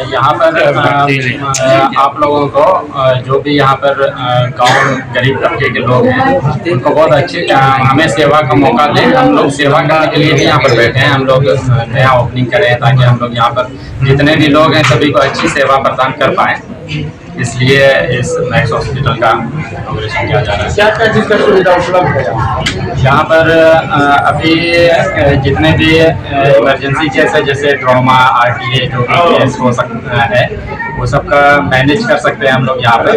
यहाँ पर आप लोगों को जो भी यहाँ पर गांव गरीब तबके के लोग हैं उनको बहुत अच्छी हमें सेवा का मौका दें। हम लोग सेवा करने के लिए भी यहाँ पर बैठे हैं। हम लोग नया ओपनिंग करें ताकि हम लोग यहाँ पर जितने भी लोग हैं सभी को अच्छी सेवा प्रदान कर पाएँ, इसलिए इस मैक्स हॉस्पिटल का इनॉग्रेशन किया जा रहा है। क्या क्या चीज़ का सुविधा उपलब्ध है यहाँ पर? अभी जितने भी इमरजेंसी केस है जैसे ट्रॉमा, आरटीए जो भी केस हो सकता है वो सबका मैनेज कर सकते हैं हम लोग यहाँ पर।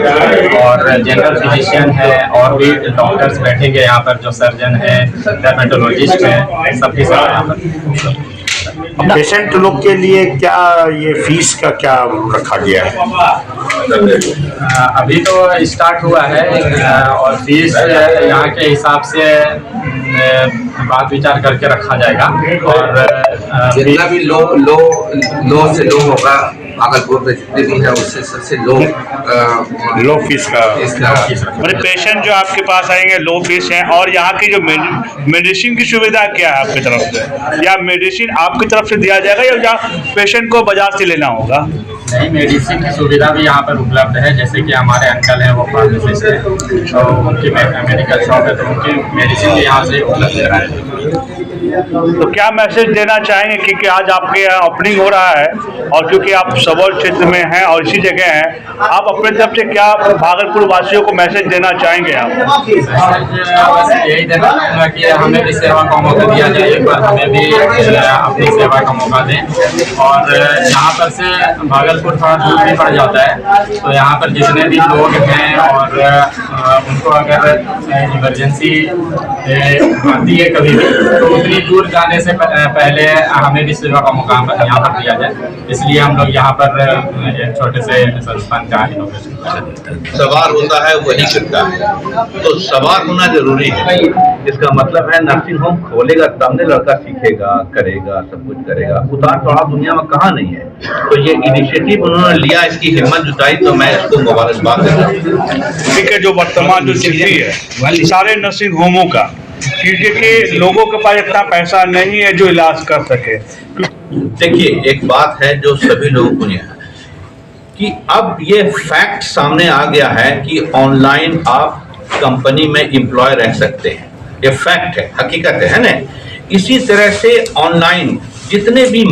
और जनरल फिजिशियन है और भी डॉक्टर्स बैठेंगे यहाँ पर, जो सर्जन है, डर्मेटोलॉजिस्ट है, सबके साथ यहाँ पर। पेशेंट लोग के लिए क्या ये फीस का क्या रखा गया है? अभी तो स्टार्ट हुआ है और फीस यहाँ के हिसाब से बात विचार करके रखा जाएगा। और जितना भी लो से लो होगा भागलपुर में जितने भी है उससे सबसे लो फीस का मतलब पेशेंट जो आपके पास आएंगे लो फीस है। और यहाँ की जो मेडिसिन की सुविधा क्या है आपकी तरफ से, या मेडिसिन आपकी तरफ से दिया जाएगा या पेशेंट को बाजार से लेना होगा? नहीं, मेडिसिन की सुविधा भी यहाँ पर उपलब्ध है। जैसे कि हमारे अंकल हैं वो फार्मासिस्ट हैं, तो उनकी मेडिकल शॉप है, तो उनकी मेडिसिन भी यहाँ से उपलब्ध है। तो क्या मैसेज देना चाहेंगे क्योंकि आज आपके यहाँ ओपनिंग हो रहा है और क्योंकि आप सबौर क्षेत्र में हैं और इसी जगह हैं, आप अपने तरफ से क्या भागलपुर वासियों को मैसेज देना चाहेंगे? आप यही देना चाहूँगा कि हमें भी सेवा का मौका दिया जाए, एक बार हमें भी अपनी सेवा का मौका दें। और यहाँ पर से भागलपुर थोड़ा दूर भी पड़ जाता है, तो यहाँ पर जितने भी लोग हैं और उनको अगर इमरजेंसी आती है कभी भी, तो उतनी दूर जाने से पहले हमें भी सेवा का मौका यहाँ पर दिया जाए। इसलिए हम लोग यहाँ पर एक छोटे से संस्थान का इनॉग्रेशन कर रहे हैं। सवार होता है वही करता है, तो सवार होना जरूरी है। इसका मतलब है नर्सिंग होम खोलेगा तब ने लड़का सीखेगा, करेगा, सब कुछ करेगा। उतार चढ़ाव दुनिया में कहाँ नहीं है। तो ये इनिशिएटिव उन्होंने लिया, इसकी हिम्मत जुटाई, तो मैं इसको मुबारकबाद देता हूँ। ठीक है, जो वर्तमान जो स्थिति है सारे नर्सिंग होमों का, क्योंकि लोगों के पास इतना पैसा नहीं है जो इलाज कर सके। देखिए, एक बात है जो सभी लोगों को नहीं है कि अब ये फैक्ट सामने आ गया है कि ऑनलाइन आप कंपनी में एम्प्लॉय रह सकते हैं। ये फैक्ट है, हकीकत है ना। इसी तरह से ऑनलाइन जितने भी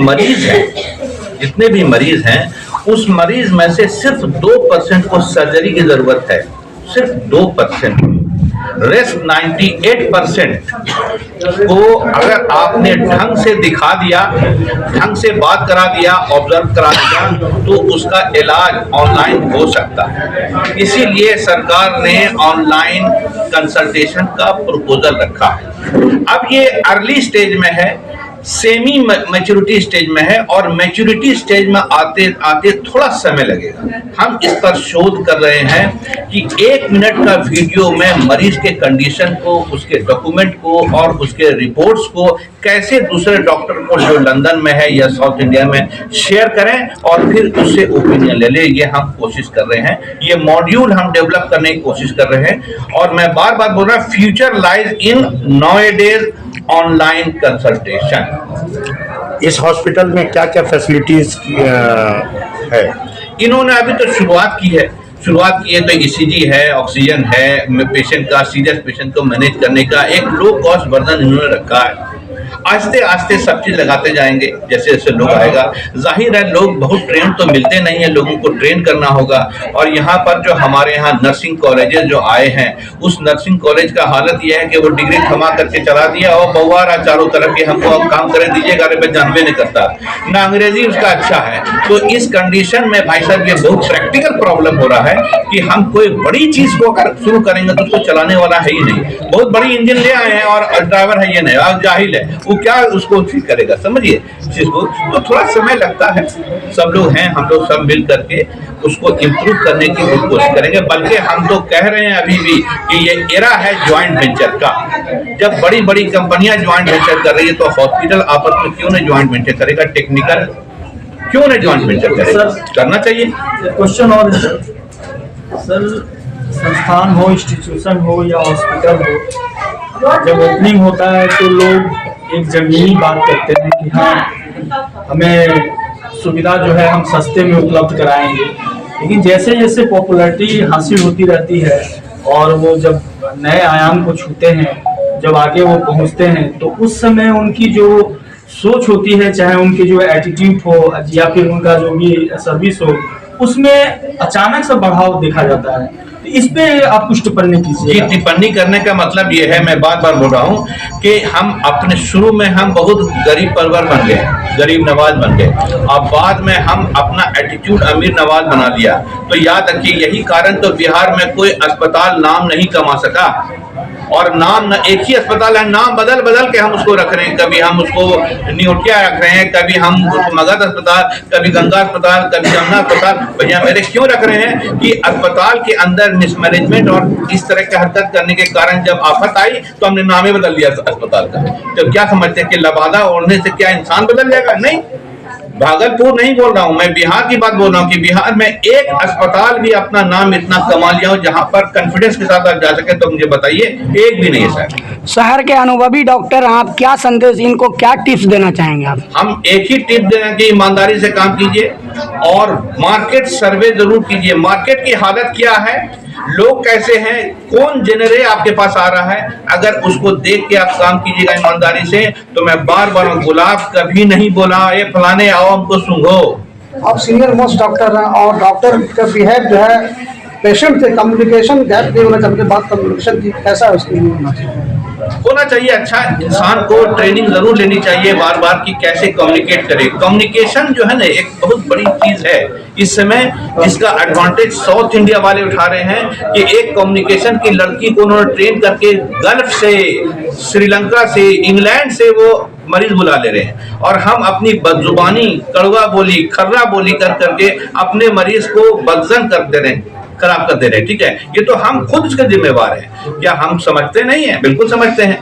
मरीज हैं उस मरीज में से सिर्फ 2% को सर्जरी की जरूरत है, सिर्फ 2%। रेस्ट 98% को अगर आपने ढंग से दिखा दिया, ढंग से बात करा दिया, ऑब्जर्व करा दिया, तो उसका इलाज ऑनलाइन हो सकता है। इसीलिए सरकार ने ऑनलाइन कंसल्टेशन का प्रपोजल रखा है। अब ये अर्ली स्टेज में है, सेमी मैच्योरिटी स्टेज में है, और मैच्योरिटी स्टेज में आते आते थोड़ा समय लगेगा। हम इस पर शोध कर रहे हैं कि 1 मिनट का वीडियो में मरीज के कंडीशन को, उसके डॉक्यूमेंट को और उसके रिपोर्ट्स को कैसे दूसरे डॉक्टर को जो लंदन में है या साउथ इंडिया में शेयर करें और फिर उससे ओपिनियन ले ले। ये हम कोशिश कर रहे हैं, ये मॉड्यूल हम डेवलप करने की कोशिश कर रहे हैं। और मैं बार बार बोल रहा हूँ, future lies in nowadays online consultation. इस हॉस्पिटल में क्या क्या फैसिलिटीज है? इन्होंने अभी तो शुरुआत की है तो ईसीजी है, ऑक्सीजन है, पेशेंट का, सीरियस पेशेंट को मैनेज करने का एक लो कॉस्ट वर्जन इन्होंने रखा है। आस्ते आस्ते सब चीज लगाते जाएंगे जैसे जैसे लोग आएगा। जाहिर है लोग बहुत ट्रेन तो मिलते नहीं है, लोगों को ट्रेन करना होगा। और यहाँ पर जो हमारे यहाँ नर्सिंग कॉलेजेस जो आए हैं, उस नर्सिंग कॉलेज का हालत यह है कि वो डिग्री थमा करके चला दिया और बउआ रहा चारों तरफ कि हमको अब काम करें दीजिएगा, अरे मैं जानबे नहीं करता ना, अंग्रेजी उसका अच्छा है। तो इस कंडीशन में भाई साहब ये बहुत प्रैक्टिकल प्रॉब्लम हो रहा है कि हम कोई बड़ी चीज को अगर शुरू करेंगे तो उसको चलाने वाला है ही नहीं। बहुत बड़ी इंजन ले आए हैं और ड्राइवर है ये नहीं, और जाहिल है वो क्या उसको ठीक करेगा, समझिए चीज को। तो थोड़ा समय लगता है, सब लोग हैं, हम लोग सब मिल करके उसको इम्प्रूव करने की कोशिश करेंगे। बल्कि हम तो कह रहे हैं अभी भी कि ये एरा है ज्वाइंट वेंचर का। जब बड़ी बड़ी कंपनियां ज्वाइंट वेंचर कर रही है तो हॉस्पिटल आपस में क्यों नहीं ज्वाइंट वेंचर करेगा? टेक्निकल क्यों नहीं ज्वाइंट वेंचर करेगा? करना चाहिए। क्वेश्चन और सर, संस्थान हो, इंस्टीट्यूशन हो या हॉस्पिटल हो, जब ओपनिंग होता है तो लोग एक जमीनी बात करते हैं कि हाँ हमें सुविधा जो है हम सस्ते में उपलब्ध कराएंगे। लेकिन जैसे जैसे पॉपुलैरिटी हासिल होती रहती है और वो जब नए आयाम को छूते हैं, जब आगे वो पहुंचते हैं, तो उस समय उनकी जो सोच होती है, चाहे उनकी जो एटीट्यूड हो या फिर उनका जो भी सर्विस हो, उसमें अचानक से बढ़ाव देखा जाता है। तो इस पे आप कुछ टिप्पणी कीजिए। जी, टिप्पणी करने का मतलब ये है, मैं बार बार बोल रहा हूँ कि हम अपने शुरू में हम बहुत गरीब परवर बन गए, गरीब नवाज बन गए। अब बाद में हम अपना एटीट्यूड अमीर नवाज बना लिया। तो याद रखिए, यही कारण तो बिहार में कोई अस्पताल नाम नहीं कमा सका। और नाम एक ही अस्पताल है, नाम बदल बदल के हम उसको रख रहे हैं। कभी हम उसको न्यूटिया रख रहे हैं, कभी हम उसको मगध अस्पताल, कभी गंगा अस्पताल, कभी जमुना अस्पताल। भैया मेरे क्यों रख रहे हैं कि अस्पताल के अंदर मिसमैनेजमेंट और इस तरह की हरकत करने के कारण जब आफत आई तो हमने नाम ही बदल दिया अस्पताल का। तो क्या समझते हैं कि लबादा ओढ़ने से क्या इंसान बदल जाएगा? नहीं, भागलपुर नहीं बोल रहा हूं मैं, बिहार की बात बोल रहा हूं कि बिहार में एक अस्पताल भी अपना नाम इतना कमा लिया हो जहां पर कॉन्फिडेंस के साथ आप जा सके। तो मुझे बताइए, एक भी नहीं है सर। शहर के अनुभवी डॉक्टर, आप क्या संदेश, इनको क्या टिप्स देना चाहेंगे आप? हम एक ही टिप देना कि ईमानदारी से काम कीजिए और मार्केट सर्वे जरूर कीजिए। मार्केट की हालत क्या है, लोग कैसे हैं, कौन जेनरे आपके पास आ रहा है, अगर उसको देख के आप काम कीजिएगा ईमानदारी से। तो मैं बार बार गुलाब कभी नहीं बोला ये फलाने आओ हमको सूंघो। आप सीनियर मोस्ट डॉक्टर हैं और डॉक्टर का बिहेव जो है पेशेंट से कम्युनिकेशन गैप नहीं होना चाहिए। बात कम्युनिकेशन की कैसा है उसके लिए होना चाहिए। अच्छा, इंसान को ट्रेनिंग जरूर लेनी चाहिए बार बार कि कैसे कम्युनिकेट करे। कम्युनिकेशन जो है ना एक बहुत बड़ी चीज है। इस समय इसका एडवांटेज साउथ इंडिया वाले उठा रहे हैं कि एक कम्युनिकेशन की लड़की को उन्होंने ट्रेन करके गल्फ से, श्रीलंका से, इंग्लैंड से वो मरीज बुला ले रहे हैं और हम अपनी बदजुबानी, कड़वा बोली, खर्रा बोली कर करके अपने मरीज को बदजन कर दे रहे हैं, खराब कर दे रहे हैं। ठीक है, ये तो हम खुद इसके जिम्मेवार हैं। क्या हम समझते नहीं है? बिल्कुल समझते हैं।